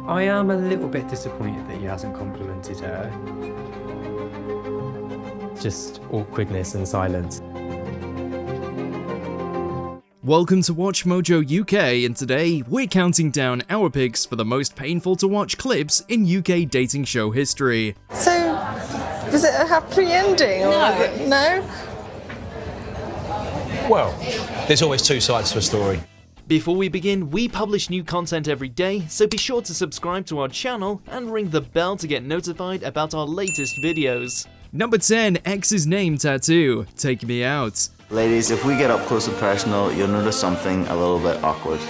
I am a little bit disappointed that he hasn't complimented her. Just awkwardness and silence. Welcome to WatchMojo UK, and today we're counting down our picks for the most painful to watch clips in UK dating show history. So, was it a happy ending? Or No. was it, no? Well, there's always two sides to a story. Before we begin, we publish new content every day, so be sure to subscribe to our channel and ring the bell to get notified about our latest videos. Number 10, X's name tattoo. Take me out. Ladies, if we get up close and personal, you'll notice something a little bit awkward.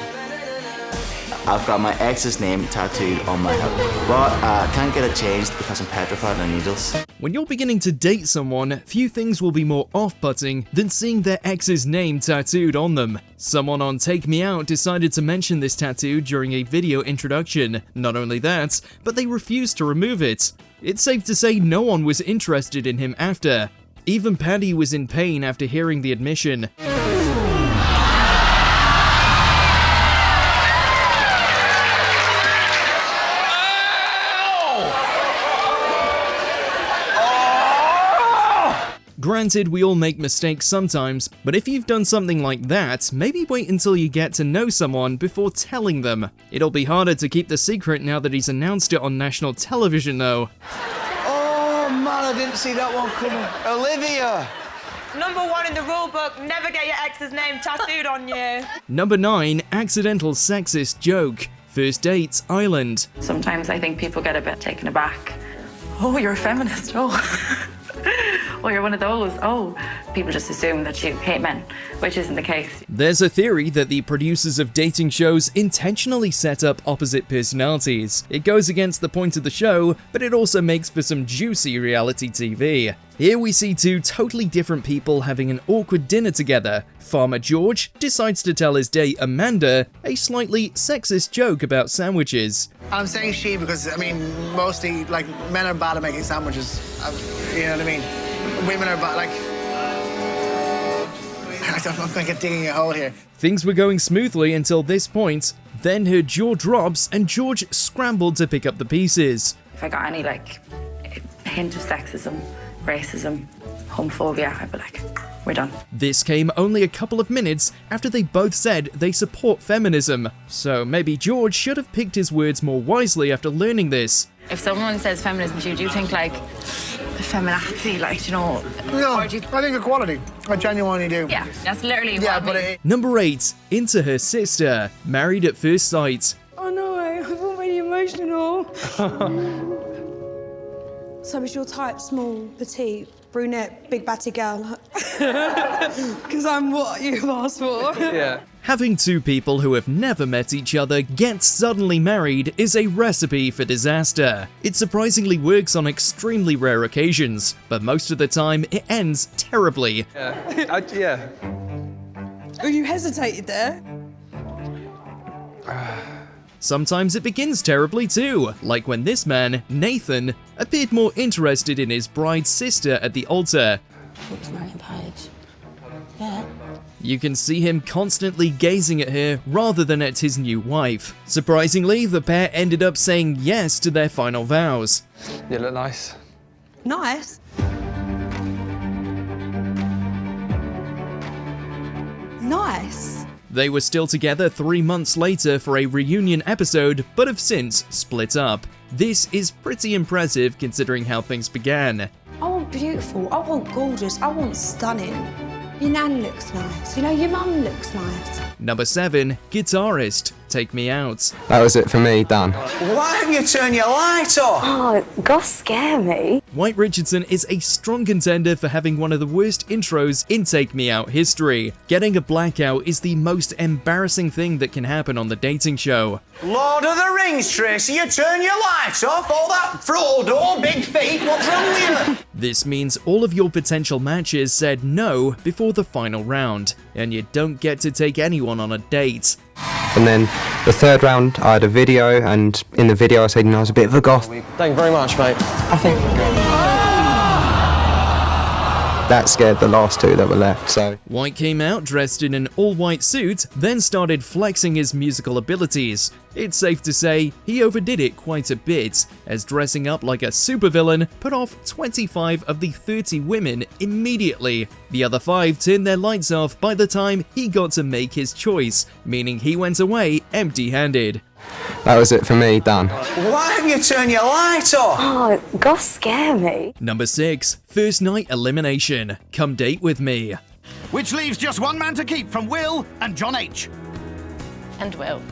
I've got my ex's name tattooed on my hip, but I can't get it changed because I'm petrified of needles. When you're beginning to date someone, few things will be more off-putting than seeing their ex's name tattooed on them. Someone on Take Me Out decided to mention this tattoo during a video introduction. Not only that, but they refused to remove it. It's safe to say no one was interested in him after. Even Paddy was in pain after hearing the admission. Granted, we all make mistakes sometimes, but if you've done something like that, maybe wait until you get to know someone before telling them. It'll be harder to keep the secret now that he's announced it on national television though. Oh man, I didn't see that one coming. Olivia! Number 1 in the rule book, never get your ex's name tattooed on you. Number 9, accidental sexist joke. First dates, Island. Sometimes I think people get a bit taken aback. Oh, you're a feminist, oh. Oh, you're one of those, oh. People just assume that you hate men, which isn't the case. There's a theory that the producers of dating shows intentionally set up opposite personalities. It goes against the point of the show, but it also makes for some juicy reality TV. Here we see two totally different people having an awkward dinner together. Farmer George decides to tell his date Amanda a slightly sexist joke about sandwiches. I'm saying she because, I mean, mostly, like, men are bad at making sandwiches. You know what I mean? Women are bad, like... I'm going to get digging a hole here. Things were going smoothly until this point, then her jaw drops and George scrambled to pick up the pieces. If I got any, like, hint of sexism, racism, homophobia, I'd be like, we're done. This came only a couple of minutes after they both said they support feminism, so maybe George should have picked his words more wisely after learning this. If someone says feminism to you, do you think, like, feminazi, like, you know... No, or I do you... think equality. I genuinely do. Yeah, that's literally Yeah, what I but mean. it... Number 8, into her sister, married at first sight. Oh no, I feel really emotional. So is your type small, petite, brunette, big batty girl? Because I'm what you've asked for. Yeah. Having two people who have never met each other get suddenly married is a recipe for disaster. It surprisingly works on extremely rare occasions, but most of the time it ends terribly. Yeah. Oh, you hesitated there? Sometimes it begins terribly too, like when this man, Nathan, appeared more interested in his bride's sister at the altar. What's Marion Page? Yeah. You can see him constantly gazing at her rather than at his new wife. Surprisingly, the pair ended up saying yes to their final vows. You look nice. Nice. Nice. They were still together 3 months later for a reunion episode, but have since split up. This is pretty impressive considering how things began. I want beautiful, I want gorgeous, I want stunning. Your nan looks nice, you know, your mum looks nice. Number 7, guitarist, Take Me Out. That was it for me, done. Why haven't you turned your light off? Oh, God, scare me. White Richardson is a strong contender for having one of the worst intros in Take Me Out history. Getting a blackout is the most embarrassing thing that can happen on the dating show. Lord of the Rings, Tracy, you turn your lights off, all that Frodo, big feet, what's wrong with you? This means all of your potential matches said no before the final round, and you don't get to take anyone on a date. And then the third round, I had a video, and in the video I said, I was a bit of a goth. Thank you very much, mate. I think... that scared the last two that were left. So White came out dressed in an all-white suit, then started flexing his musical abilities. It's safe to say he overdid it quite a bit, as dressing up like a supervillain put off 25 of the 30 women immediately. The other 5 turned their lights off by the time he got to make his choice, meaning he went away empty-handed. that was it for me, done. Why haven't you turned your light off? Oh, God, scare me. Number 6. First night elimination. Come date with me. Which leaves just one man to keep from Will and John H. And Will.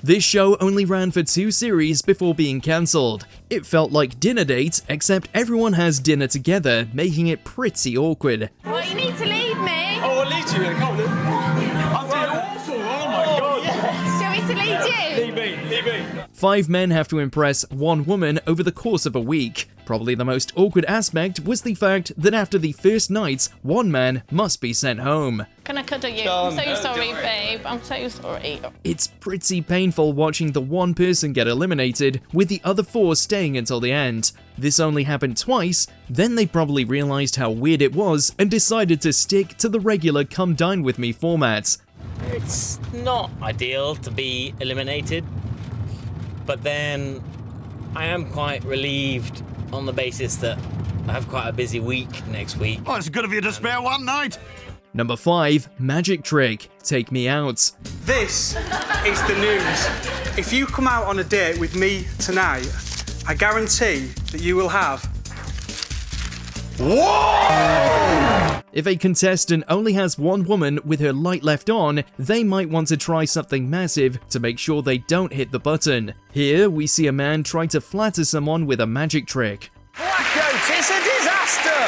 This show only ran for 2 series before being cancelled. It felt like Dinner Date, except everyone has dinner together, making it pretty awkward. Well, you need to leave me. Oh, I'll lead you then. Come on then. I'm doing awful. Oh my God. Do you want me to lead you? Leave me. 5 men have to impress 1 woman over the course of a week. Probably the most awkward aspect was the fact that after the first night, 1 man must be sent home. Can I cuddle you? I'm so sorry, babe. I'm so sorry. It's pretty painful watching the 1 person get eliminated, with the other 4 staying until the end. This only happened twice, then they probably realised how weird it was and decided to stick to the regular Come Dine With Me format. It's not ideal to be eliminated, but then I am quite relieved on the basis that I have quite a busy week next week. Oh, it's good of you to spare one night. Number 5. Magic Trick. Take Me Out. This is the news. If you come out on a date with me tonight, I guarantee that you will have... Whoa! If a contestant only has 1 woman with her light left on, they might want to try something massive to make sure they don't hit the button. Here, we see a man try to flatter someone with a magic trick. Blackwood, it's a disaster!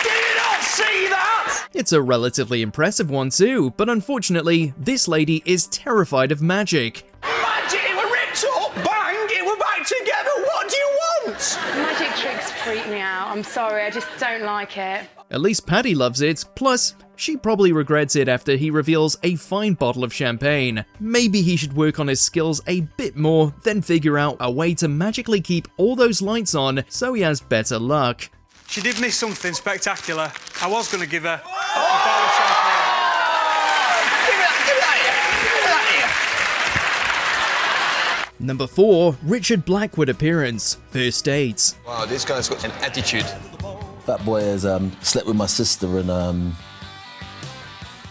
Did you not see that? It's a relatively impressive one too, but unfortunately, this lady is terrified of magic. Magic, it were ripped up, bang, it were back together, what do you want? Magic tricks freak me out. I'm sorry, I just don't like it. At least Paddy loves it, plus, she probably regrets it after he reveals a fine bottle of champagne. Maybe he should work on his skills a bit more, then figure out a way to magically keep all those lights on so he has better luck. She did miss something spectacular. I was going to give her a bottle of champagne. Give it that here. Number 4. Richard Blackwood appearance. First dates. Wow, this guy's got an attitude. That boy has slept with my sister and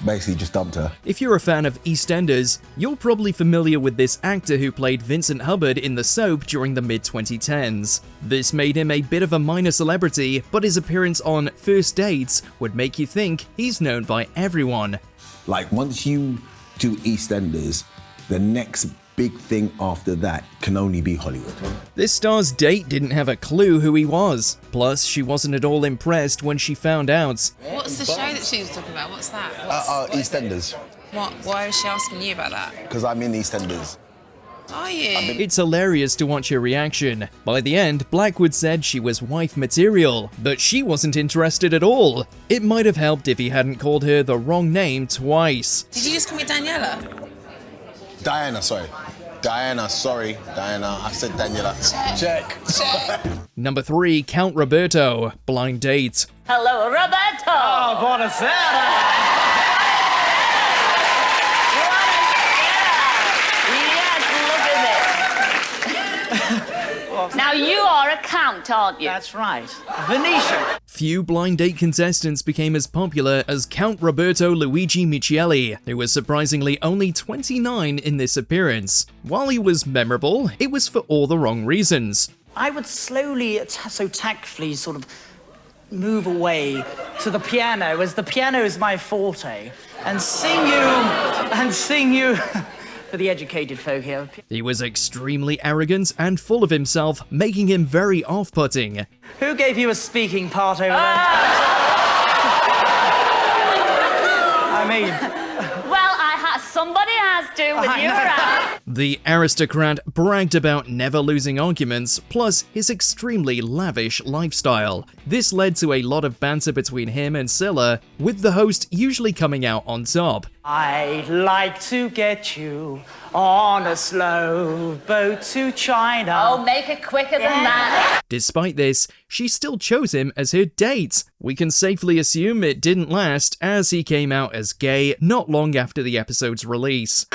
basically just dumped her. If you're a fan of EastEnders, you're probably familiar with this actor who played Vincent Hubbard in the soap during the mid-2010s. This made him a bit of a minor celebrity, but his appearance on First Dates would make you think he's known by everyone. Like, once you do EastEnders, the next big thing after that can only be Hollywood. This star's date didn't have a clue who he was. Plus, she wasn't at all impressed when she found out. What's the show that she was talking about? What's that? EastEnders. What? Why was she asking you about that? Because I'm in EastEnders. Are you? It's hilarious to watch her reaction. By the end, Blackwood said she was wife material, but she wasn't interested at all. It might have helped if he hadn't called her the wrong name twice. Did you just call me Daniela? Diana, sorry. Diana, I said Daniela. Check. Number 3, Count Roberto. Blind date. Hello, Roberto. Oh, buonasera. Now you are a count, aren't you? That's right. Venetian. Few blind date contestants became as popular as Count Roberto Luigi Micheli, who was surprisingly only 29 in this appearance. While he was memorable, it was for all the wrong reasons. I would slowly, so tactfully, sort of move away to the piano, as the piano is my forte, and sing you for the educated folk here. He was extremely arrogant and full of himself, making him very off-putting. Who gave you a speaking part over there? I mean... Well, somebody has to with you around. The aristocrat bragged about never losing arguments, plus his extremely lavish lifestyle. This led to a lot of banter between him and Scylla, with the host usually coming out on top. I'd like to get you on a slow boat to China. Oh, make it quicker than that. Despite this, she still chose him as her date. We can safely assume it didn't last, as he came out as gay not long after the episode's release.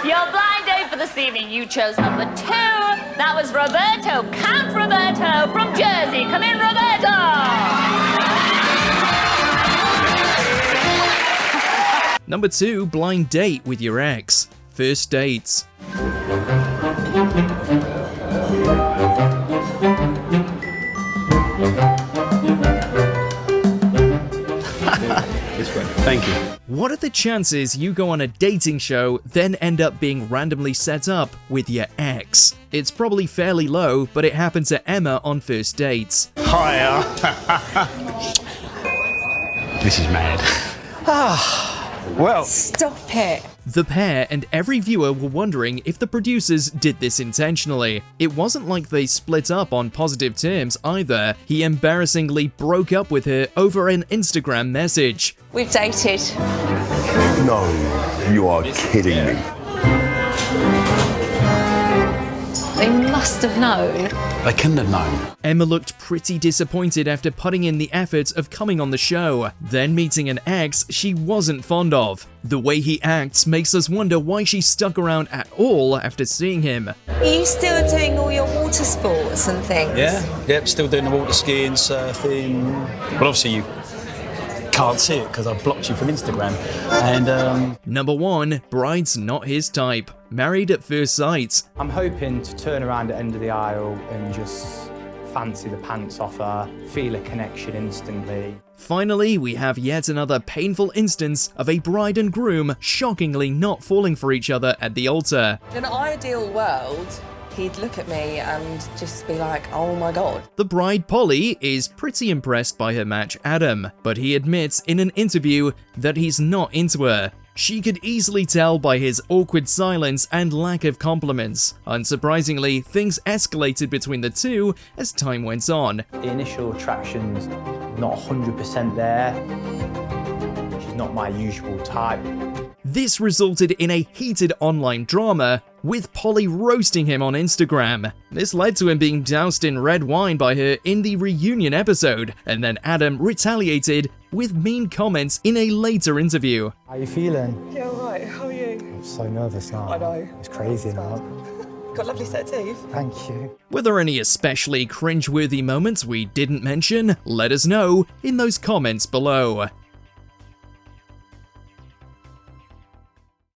Your blind date for this evening, you chose number 2. That was Roberto, Count Roberto from Jersey. Come in, Roberto! Number 2, blind date with your ex. First dates. Thank you. What are the chances you go on a dating show, then end up being randomly set up with your ex? It's probably fairly low, but it happened to Emma on first dates. Hiya. This is mad. Well. Stop it. The pair and every viewer were wondering if the producers did this intentionally. It wasn't like they split up on positive terms either. He embarrassingly broke up with her over an Instagram message. We've dated. No, you are kidding me. They must have known. They couldn't have known. Emma looked pretty disappointed after putting in the effort of coming on the show, then meeting an ex she wasn't fond of. The way he acts makes us wonder why she stuck around at all after seeing him. Are you still doing all your water sports and things? Yeah, yep, still doing the water skiing, surfing. But obviously you can't see it because I blocked you from Instagram. And Number 1, bride's not his type. Married at first sight. I'm hoping to turn around at the end of the aisle and just fancy the pants off her, feel a connection instantly. Finally, we have yet another painful instance of a bride and groom shockingly not falling for each other at the altar. In an ideal world, he'd look at me and just be like, oh my god. The bride, Polly, is pretty impressed by her match, Adam, but he admits in an interview that he's not into her. She could easily tell by his awkward silence and lack of compliments. Unsurprisingly, things escalated between the two as time went on. The initial attraction's not 100% there. She's not my usual type. This resulted in a heated online drama, with Polly roasting him on Instagram. This led to him being doused in red wine by her in the reunion episode, and then Adam retaliated with mean comments in a later interview. How are you feeling? Yeah, alright, how are you? I'm so nervous now. I know. It's crazy now. Got a lovely set of teeth. Thank you. Were there any especially cringeworthy moments we didn't mention? Let us know in those comments below.